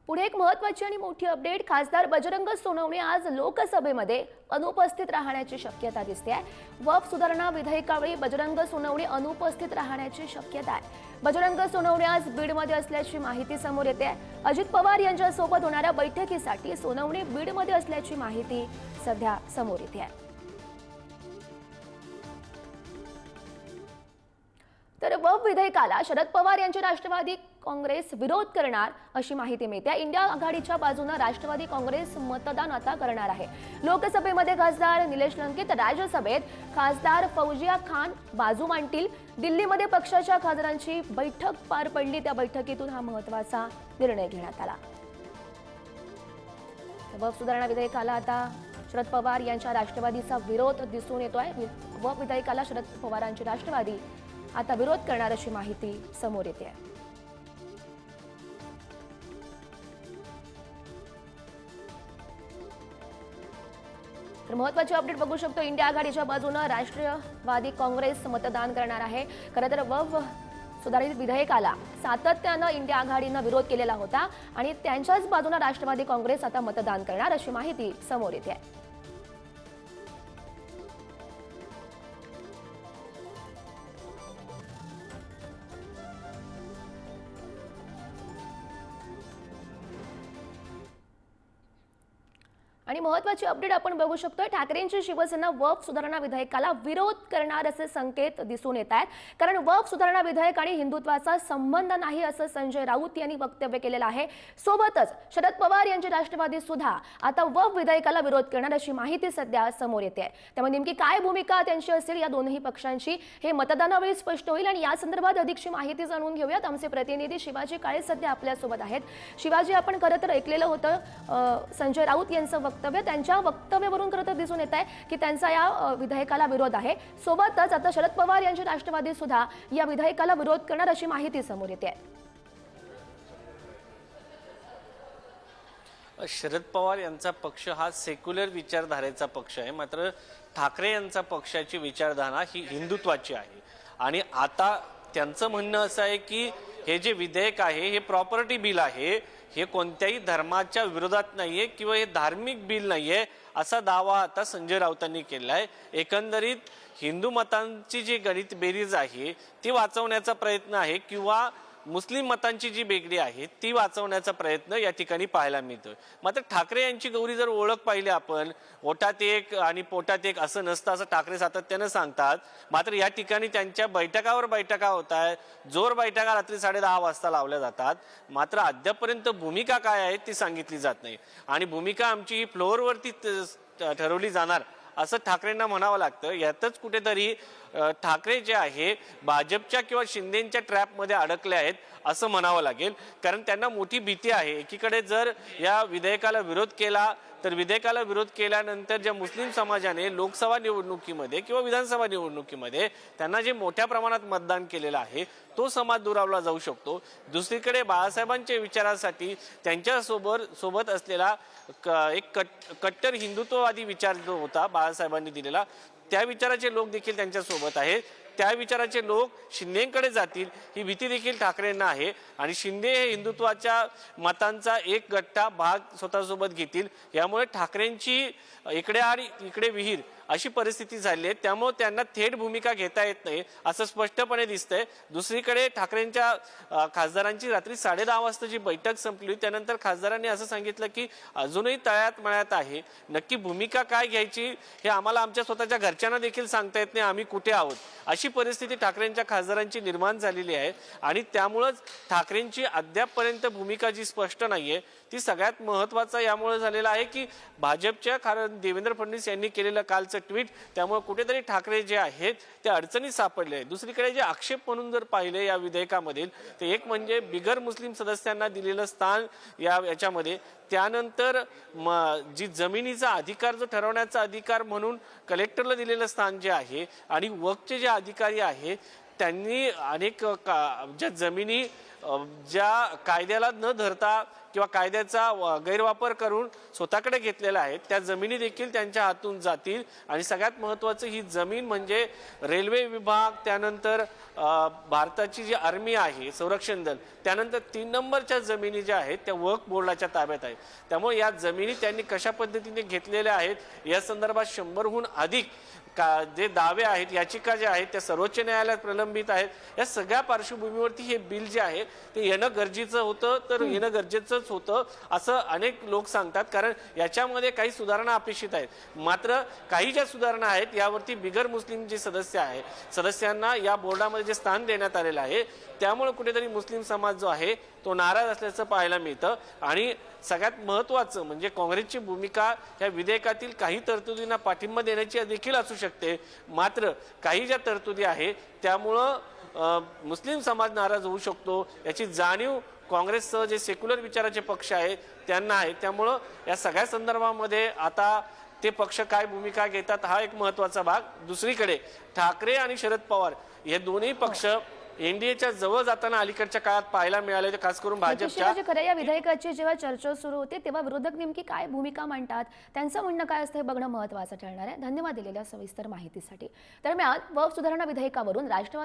पुढे एक महत्त्वाची आणि मोठी अपडेट. खासदार बजरंग सोनवणे आज लोकसभेमध्ये अनुपस्थित राहण्याची शक्यता दिसते. वक्फ सुधारणा विधेयकावेळी बजरंग सोनवणे अनुपस्थित राहण्याची शक्यता आहे. बजरंग सोनवणे आज बीडमध्ये असल्याची माहिती समोर येते. अजित पवार यांच्यासोबत होणाऱ्या बैठकीसाठी सोनवणे बीडमध्ये असल्याची माहिती सध्या समोर येते आहे. तर वक्फ विधेयकाला शरद पवार यांचे राष्ट्रवादी काँग्रेस विरोध करणार अशी माहिती मिळते. इंडिया आघाडीच्या बाजूने राष्ट्रवादी काँग्रेस मतदान आता करणार आहे. लोकसभेमध्ये खासदार निलेश लंके तर राज्यसभेत खासदार फौजिया खान बाजू मांडतील. दिल्लीमध्ये पक्षाच्या खासदारांची बैठक पार पडली. त्या बैठकीतून हा महत्त्वाचा निर्णय घेण्यात आला. वक्फ सुधारणा विधेयकाला आता शरद पवार यांच्या राष्ट्रवादीचा विरोध दिसून येतोय. वक्फ विधेयकाला शरद पवारांची राष्ट्रवादी आता विरोध करणार अशी माहिती समोर येते आहे. तर महत्त्वाची अपडेट बघू शकतो. इंडिया आघाडीच्या बाजूने राष्ट्रवादी काँग्रेस मतदान करणार आहे. खरं तर वक्फ सुधारित विधेयकाला सातत्यानं इंडिया आघाडीनं विरोध केलेला होता आणि त्यांच्याच बाजूने राष्ट्रवादी काँग्रेस आता मतदान करणार अशी माहिती समोर येते आहे. आणि महत्त्वाची अपडेट आपण बघू शकतोय. ठाकरेंची शिवसेना वक्फ सुधारणा विधेयकाला विरोध करणार असे संकेत दिसून येत आहेत. कारण वक्फ सुधारणा विधेयक आणि हिंदुत्वाचा संबंध नाही असं संजय राऊत यांनी वक्तव्य केलेलं आहे. सोबतच शरद पवार यांचे राष्ट्रवादी सुद्धा आता वक्फ विधेयकाला विरोध करणार अशी माहिती सध्या समोर येते. त्यामुळे नेमकी काय भूमिका त्यांची असेल या दोन्ही पक्षांची हे मतदानावेळी स्पष्ट होईल. आणि या संदर्भात अधिकची माहिती जाणून घेऊयात. आमचे प्रतिनिधी शिवाजी काळे सध्या आपल्यासोबत आहेत. शिवाजी, आपण खरं तर ऐकलेलं होतं संजय राऊत यांचं वक्तव्य. त्यांच्या वक्तव्यावरून खरं तर दिसून येत आहे की त्यांचा या विधेयकाला विरोध आहे. सोबतच आता शरद पवार यांचे राष्ट्रवादी सुद्धा या विधेयकाला विरोध करणार अशी माहिती समोर येते आहे. शरद पवार यांचा पक्ष हा सेक्युलर विचारधारेचा पक्ष आहे. मात्र ठाकरे यांचा पक्षाची विचारधारा ही हिंदुत्वाची आहे. आणि आता त्यांचं म्हणणं असं आहे की हे जे विधेयक आहे हे प्रॉपर्टी बिल आहे, हे कोणत्याही धर्माच्या विरोधात नाहीये किंवा हे धार्मिक बिल नाहीये असा दावा आता संजय राऊतांनी केला आहे. एकंदरीत हिंदू मतांची जी गणित बेरीज आहे ती वाचवण्याचा प्रयत्न आहे किंवा मुस्लिम मतांची जी बेगडी आहे ती वाचवण्याचा प्रयत्न या ठिकाणी पाहायला मिळतोय. मात्र ठाकरे यांची गौरी जर ओळख पाहिली आपण, ओठात एक आणि पोटात एक असं नसतं असं ठाकरे सातत्यानं सांगतात. मात्र या ठिकाणी त्यांच्या बैठकावर बैठका होत आहेत. जोर बैठका रात्री 10:30 वाजता लावल्या जातात. मात्र अद्यापर्यंत भूमिका काय आहे ती सांगितली जात नाही. आणि भूमिका आमची ही फ्लोअरवरती ठरवली जाणार असं ठाकरेंना म्हणावं लागतं. यातच कुठेतरी ठाकरे जे आहे भाजपच्या किंवा शिंदेच्या ट्रॅपमध्ये अडकले आहेत असं म्हणावं लागेल. कारण त्यांना मोठी भीती आहे. एकीकडे जर या विधेयकाला विरोध केला तर विधेयकाला विरोध केल्यानंतर ज्या मुस्लिम समाजाने लोकसभा निवडणुकीमध्ये किंवा विधानसभा निवडणुकीमध्ये त्यांना जे मोठ्या प्रमाणात मतदान केलेलं आहे तो समाज दुरावला जाऊ शकतो. दुसरीकडे बाळासाहेबांच्या विचारासाठी त्यांच्या सोबत असलेला एक कट्टर हिंदुत्ववादी विचार जो होता बाळासाहेबांनी दिलेला, त्या विचाराचे लोक देखील त्यांच्या सोबत आहेत. त्या विचाराचे लोक शिंदेकडे जातील ही भीती देखील ठाकरेंना आहे. आणि शिंदे हे हिंदुत्वाच्या मतांचा एक गट्टा भाग स्वतःसोबत घेतील. यामुळे ठाकरेंची इकडे आड इकडे विहीर अशी परिस्थिती झाली आहे. त्यामुळे त्यांना थेट भूमिका घेता येत नाही असं स्पष्टपणे दिसतंय. दुसरीकडे ठाकरेंच्या खासदारांची रात्री 10:30 वाजता जी बैठक संपली त्यानंतर खासदारांनी असं सांगितलं की अजूनही तळ्यात मळ्यात आहे, नक्की भूमिका काय घ्यायची हे आम्हाला आमच्या स्वतःच्या घरच्यांना देखील सांगता येत नाही, आम्ही कुठे आहोत अशी परिस्थिती ठाकरेंच्या खासदारांची निर्माण झालेली आहे. आणि त्यामुळेच ठाकरेंची अद्यापपर्यंत भूमिका जी स्पष्ट नाहीये ती सगळ्यात महत्त्वाचं यामुळे झालेलं आहे की भाजपच्या कारण देवेंद्र फडणवीस यांनी केलेलं कालचं ट्विट, त्यामुळे कुठेतरी ठाकरे जे आहेत ते अडचणीत सापडले आहेत. दुसरीकडे जे आक्षेप म्हणून जर पाहिले या विधेयकामधील ते एक म्हणजे बिगर मुस्लिम सदस्यांना दिलेलं स्थान याच्यामध्ये, त्यानंतर जी जमिनीचा अधिकार जो ठरवण्याचा अधिकार म्हणून कलेक्टरला दिलेलं स्थान जे आहे आणि वक्फचे जे अधिकारी आहे त्यांनी अनेक ज्या जमिनी ज्या कायद्याला न धरता किंवा कायद्याचा गैरवापर करून स्वतःकडे घेतलेला आहे त्या जमिनी देखील त्यांच्या हातून जातील. आणि सगळ्यात महत्त्वाचं ही जमीन म्हणजे रेल्वे विभाग, त्यानंतर भारताची जी आर्मी आहे, संरक्षण दल, त्यानंतर 3 नंबरच्या जमिनी ज्या आहेत त्या वक्फ बोर्डाच्या ताब्यात आहेत. त्यामुळे या जमिनी त्यांनी कशा पद्धतीने घेतलेल्या आहेत या संदर्भात 100हून अधिक जे दावे आहेत, याचिका ज्या आहेत त्या सर्वोच्च न्यायालयात प्रलंबित आहेत. या सगळ्या पार्श्वभूमीवरती हे बिल जे आहे ते येणं गरजेचं होतं, तर येणं गरजेचंच होतं असं अनेक लोक सांगतात. कारण याच्यामध्ये काही सुधारणा अपेक्षित आहेत. मात्र काही ज्या सुधारणा आहेत यावरती बिगर मुस्लिम जे सदस्य आहेत, सदस्यांना या बोर्डामध्ये जे स्थान देण्यात आलेलं आहे त्यामुळे कुठेतरी मुस्लिम समाज जो आहे तो नाराज असल्याचं पाहायला मिळतं. आणि सगळ्यात महत्त्वाचं म्हणजे काँग्रेसची भूमिका या विधेयकातील काही तरतुदींना पाठिंबा देण्याची देखील असू शकते. मात्र काही ज्या तरतुदी आहेत त्यामुळं मुस्लिम समाज नाराज होऊ शकतो याची जाणीव काँग्रेससह जे सेक्युलर विचाराचे पक्ष आहेत त्यांना आहे. त्यामुळं या सगळ्या संदर्भामध्ये आता ते पक्ष काय भूमिका घेतात हा एक महत्त्वाचा भाग. दुसरीकडे ठाकरे आणि शरद पवार हे दोन्ही पक्ष एनडीएच्या जवळ जाताना अलीकडच्या काळात पाहायला मिळाले, खास करून भाजपच्या. खरं या विधेयकाची जेव्हा चर्चा सुरू होते तेव्हा विरोधक नेमकी काय भूमिका मांडतात, त्यांचं म्हणणं काय असतं हे बघणं महत्त्वाचं ठरणार आहे. धन्यवाद दिलेल्या सविस्तर माहितीसाठी. दरम्यान वक्फ सुधारणा विधेयकावरून राष्ट्रवादी